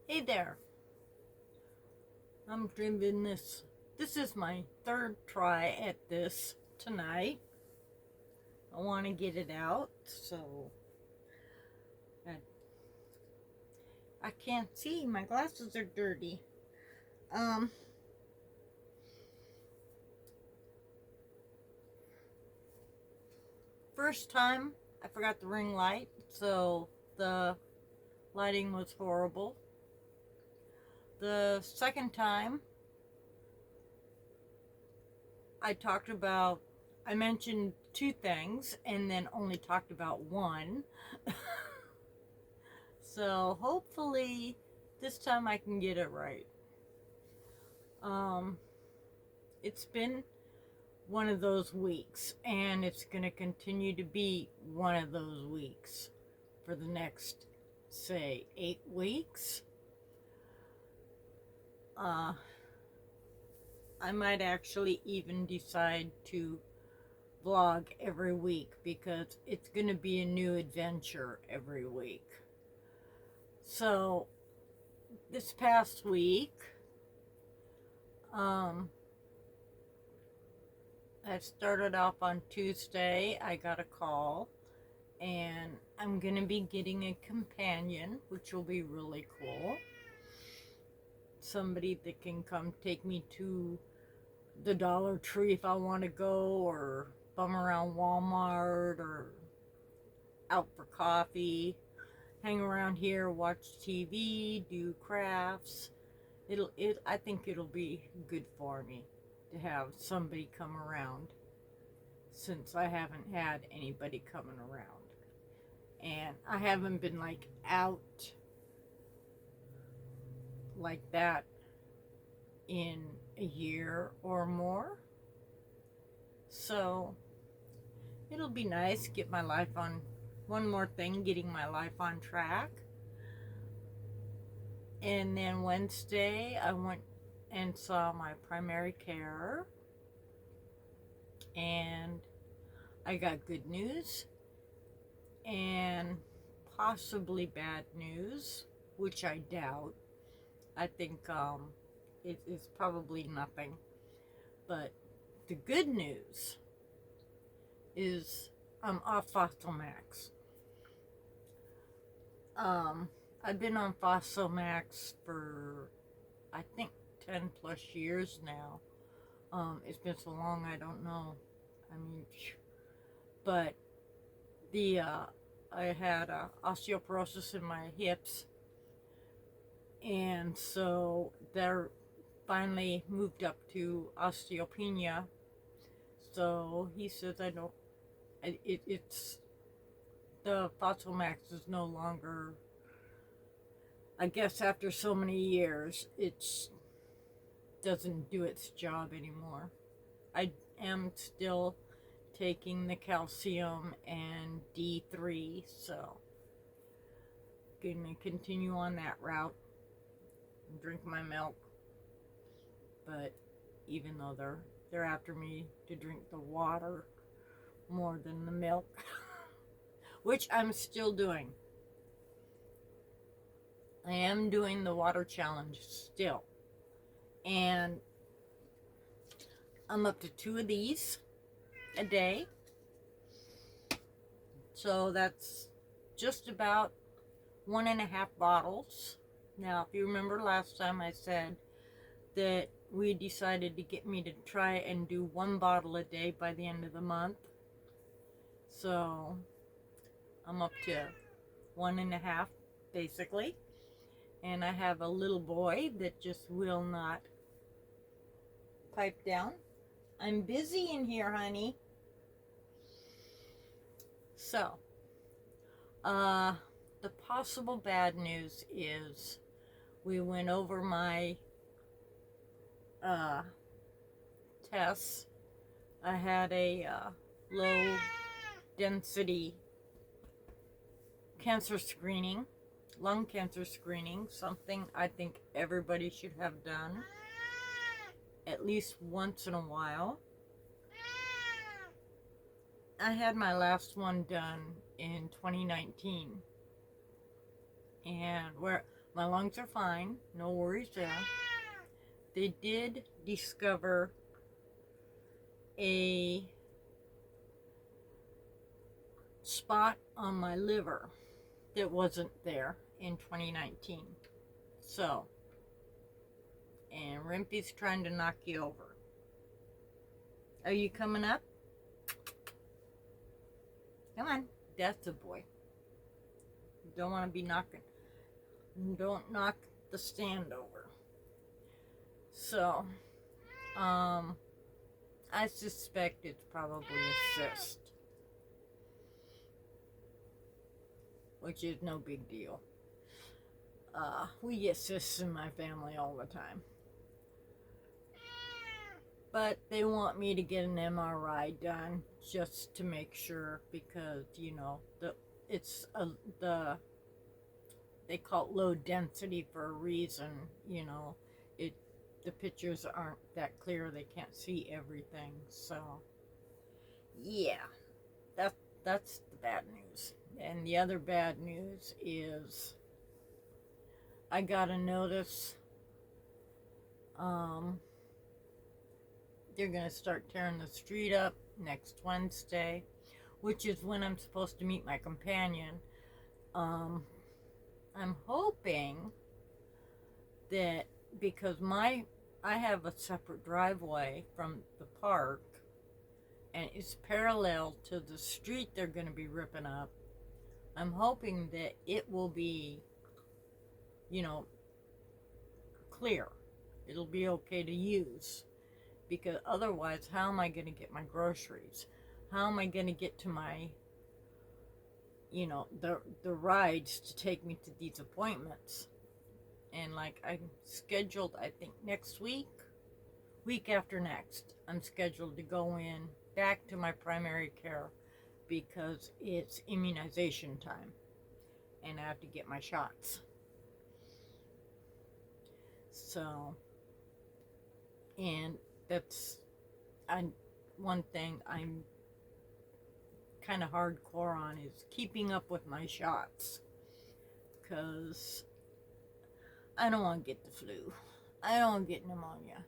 Hey there, I'm doing this. This is my third try at this tonight. I want to get it out, so I, I can't see. My glasses are dirty. Um, First time I forgot the ring light, so the lighting was horrible. The second time I mentioned two things and then only talked about one. So hopefully this time I can get it right. Um, it's been one of those weeks, and it's going to continue to be one of those weeks for the next, say, 8 weeks. Uh, I might actually even decide to vlog every week because it's going to be a new adventure every week. So, this past week, um, I started off on Tuesday. I got a call, and I'm going to be getting a companion, which will be really cool. Somebody that can come take me to the Dollar Tree if I want to go, or bum around Walmart, or out for coffee, hang around here, watch TV, do crafts. I think it'll be good for me to have somebody come around since I haven't had anybody coming around. And I haven't been like out like that in a year or more. So it'll be nice get my life on one more thing, getting my life on track. And then Wednesday I went and saw my primary care, and I got good news and possibly bad news, which I doubt. I think it is probably nothing. But the good news is I'm off Fosamax. Um, I've been on Fosamax for I think 10 plus years now. It's been so long I don't know. I mean, but the I had osteoporosis in my hips, and so they're finally moved up to osteopenia. So he says I don't. It's the Fosamax is no longer. I guess after so many years, it doesn't do its job anymore. I am still taking the calcium and D3, so gonna continue on that route and drink my milk. But even though they're after me to drink the water more than the milk, which I'm still doing. I am doing the water challenge still. And I'm up to 2 of these a day. So that's just about 1.5 bottles. Now, if you remember last time I said that we decided to get me to try and do 1 bottle a day by the end of the month. So I'm up to 1.5 basically. And I have a little boy that just will not pipe down. I'm busy in here, honey. So, the possible bad news is we went over my tests. I had a low density cancer screening, lung cancer screening, something I think everybody should have done at least once in a while. I had my last one done in 2019, and My lungs are fine. No worries there. They did discover a spot on my liver that wasn't there in 2019. So, and Rimpy's trying to knock you over. Are you coming up? Come on. That's a boy. You don't want to be knocking. Don't knock the stand over. So, I suspect it's probably a cyst, which is no big deal. We get cysts in my family all the time. But they want me to get an MRI done just to make sure, because they call it low density for a reason. The pictures aren't that clear; they can't see everything. So, yeah, that's the bad news. And the other bad news is I got a notice. They're going to start tearing the street up next Wednesday, which is when I'm supposed to meet my companion. I'm hoping that, because I have a separate driveway from the park, and it's parallel to the street they're going to be ripping up. I'm hoping that it will be, clear. It'll be okay to use. Because otherwise, how am I going to get my groceries? How am I going to get to my, the rides to take me to these appointments? And I'm scheduled, I think next week after next, I'm scheduled to go in back to my primary care because it's immunization time and I have to get my shots. So, and that's one thing I'm kind of hardcore on is keeping up with my shots, because I don't want to get the flu. I don't want to get pneumonia.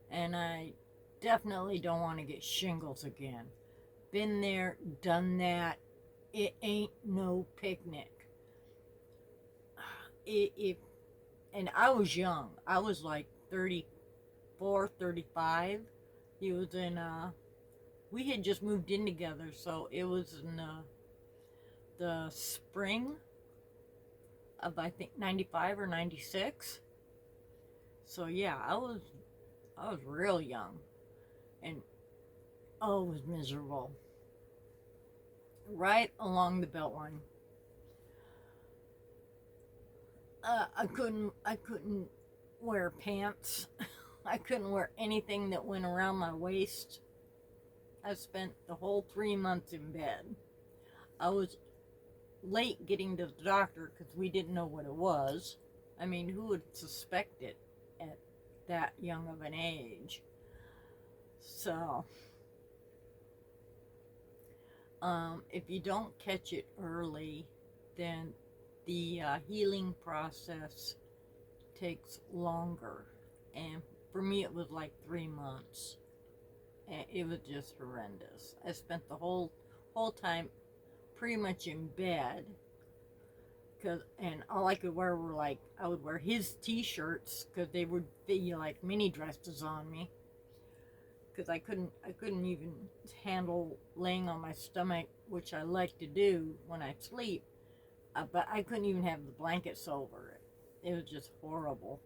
And I definitely don't want to get shingles again. Been there, done that. It ain't no picnic. And I was young. I was like 34, 35. He was in, we had just moved in together, so it was in the spring of, I think, 95 or 96. So yeah, I was real young, and it was miserable. Right along the Beltline. I couldn't wear pants. I couldn't wear anything that went around my waist. I spent the whole 3 months in bed. I was late getting to the doctor because we didn't know what it was. I mean, who would suspect it at that young of an age? So, if you don't catch it early, then the healing process takes longer. And for me, it was like 3 months. And it was just horrendous. I spent the whole time pretty much in bed. And all I could wear were I would wear his t-shirts because they would be like mini dresses on me. Because I couldn't even handle laying on my stomach, which I like to do when I sleep. But I couldn't even have the blankets over it. It was just horrible.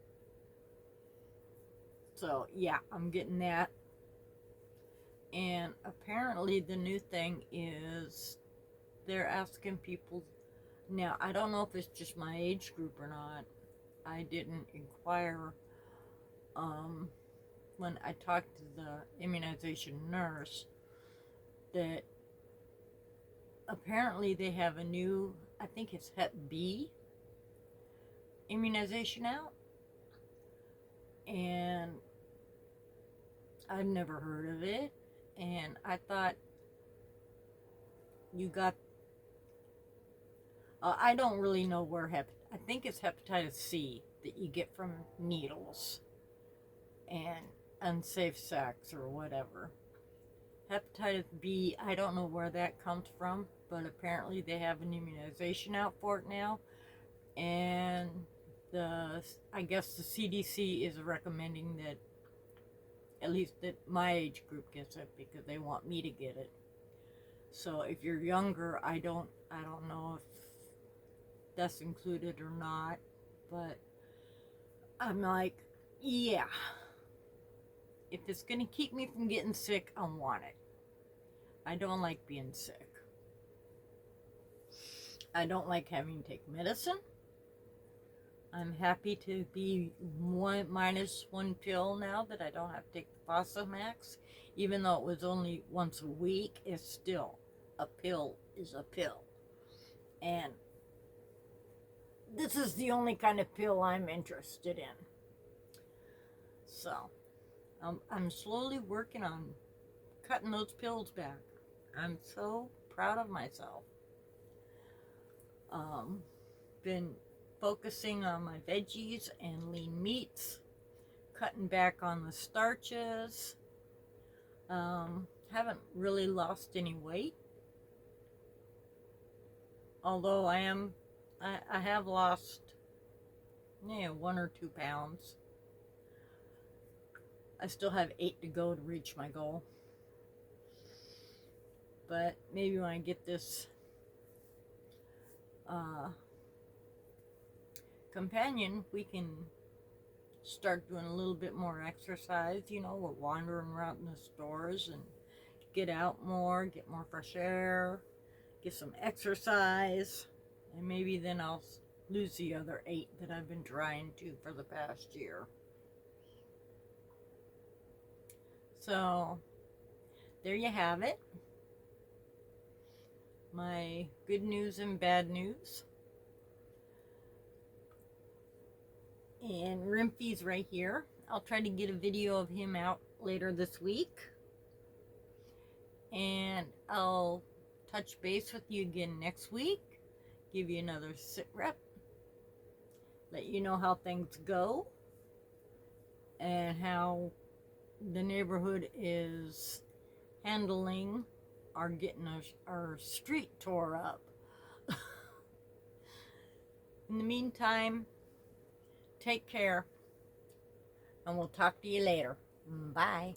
So yeah, I'm getting that. And apparently the new thing is they're asking people. Now, I don't know if it's just my age group or not. I didn't inquire when I talked to the immunization nurse, that apparently they have a new, I think it's Hep B immunization out. And I've never heard of it. And I thought I don't really know where I think it's hepatitis C that you get from needles and unsafe sex or whatever. Hepatitis B, I don't know where that comes from, but apparently they have an immunization out for it now. And I guess the CDC is recommending that at least that my age group gets it because they want me to get it. So if you're younger, I don't know if that's included or not, but I'm like, yeah, if it's gonna keep me from getting sick, I want it. I don't like being sick. I don't like having to take medicine. I'm happy to be minus one pill now that I don't have to take the Fosamax. Even though it was only once a week, it's still a pill is a pill. And this is the only kind of pill I'm interested in. So, I'm slowly working on cutting those pills back. I'm so proud of myself. Been focusing on my veggies and lean meats, cutting back on the starches. Haven't really lost any weight. Although I have lost 1 or 2 pounds. I still have 8 to go to reach my goal. But maybe when I get this companion, we can start doing a little bit more exercise. We're wandering around in the stores and get out more, get more fresh air, get some exercise, and maybe then I'll lose the other 8 that I've been trying to for the past year. So there you have it. My good news and bad news. And Rimpy's right here. I'll try to get a video of him out later this week. And I'll touch base with you again next week. Give you another sit rep. Let you know how things go. And how the neighborhood is handling our getting our street tore up. In the meantime, take care, and we'll talk to you later. Bye.